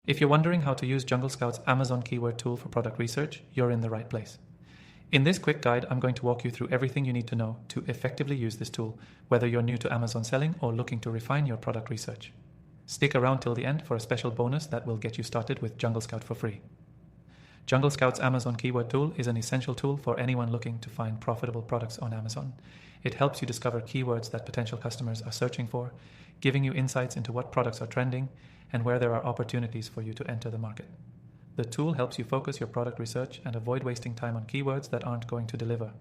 If you're wondering how to use JungleScout's Amazon keyword tool for product research, you're in the right place. In this quick guide, I'm going to walk you through everything you need to know to effectively use this tool, whether you're new to Amazon selling or looking to refine your product research. Stick around till the end for a special bonus that will get you started with JungleScout for free. JungleScout's Amazon keyword tool is an essential tool for anyone looking to find profitable products on Amazon. It helps you discover keywords that potential customers are searching for, giving you insights into what products are trending and where there are opportunities for you to enter the market. The tool helps you focus your product research and avoid wasting time on keywords that aren't going to deliver.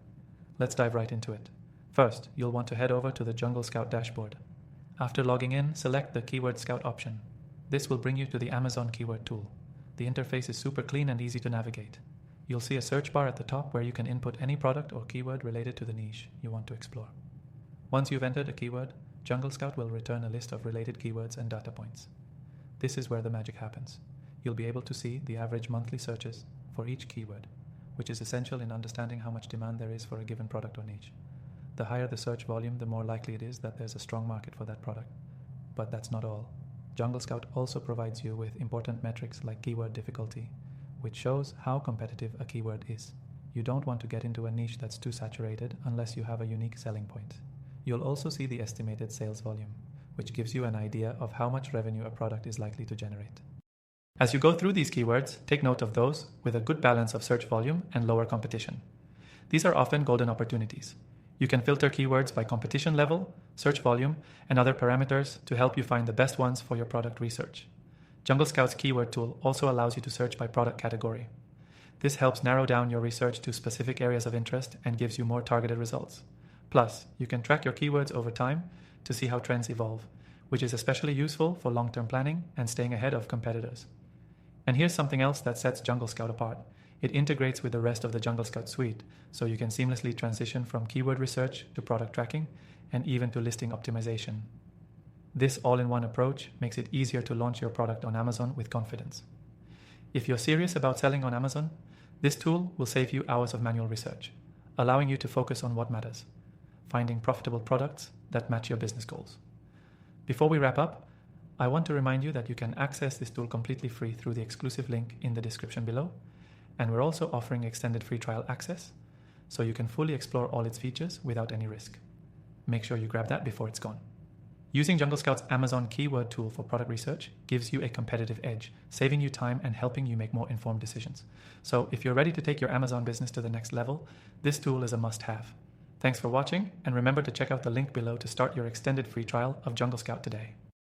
Let's dive right into it. First, you'll want to head over to the JungleScout dashboard. After logging in, select the Keyword Scout option. This will bring you to the Amazon keyword tool. The interface is super clean and easy to navigate. You'll see a search bar at the top where you can input any product or keyword related to the niche you want to explore. Once you've entered a keyword, JungleScout will return a list of related keywords and data points. This is where the magic happens. You'll be able to see the average monthly searches for each keyword, which is essential in understanding how much demand there is for a given product or niche. The higher the search volume, the more likely it is that there's a strong market for that product. But that's not all. JungleScout also provides you with important metrics like keyword difficulty, which shows how competitive a keyword is. You don't want to get into a niche that's too saturated unless you have a unique selling point. You'll also see the estimated sales volume, which gives you an idea of how much revenue a product is likely to generate. As you go through these keywords, take note of those with a good balance of search volume and lower competition. These are often golden opportunities. You can filter keywords by competition level, search volume, and other parameters to help you find the best ones for your product research. JungleScout's keyword tool also allows you to search by product category. This helps narrow down your research to specific areas of interest and gives you more targeted results. Plus, you can track your keywords over time to see how trends evolve, which is especially useful for long-term planning and staying ahead of competitors. And here's something else that sets JungleScout apart. It integrates with the rest of the JungleScout suite, so you can seamlessly transition from keyword research to product tracking and even to listing optimization. This all-in-one approach makes it easier to launch your product on Amazon with confidence. If you're serious about selling on Amazon, this tool will save you hours of manual research, allowing you to focus on what matters, finding profitable products that match your business goals. Before we wrap up, I want to remind you that you can access this tool completely free through the exclusive link in the description below, and we're also offering extended free trial access, so you can fully explore all its features without any risk. Make sure you grab that before it's gone. Using JungleScout's Amazon keyword tool for product research gives you a competitive edge, saving you time and helping you make more informed decisions. So if you're ready to take your Amazon business to the next level, this tool is a must-have. Thanks for watching, and remember to check out the link below to start your extended free trial of JungleScout today.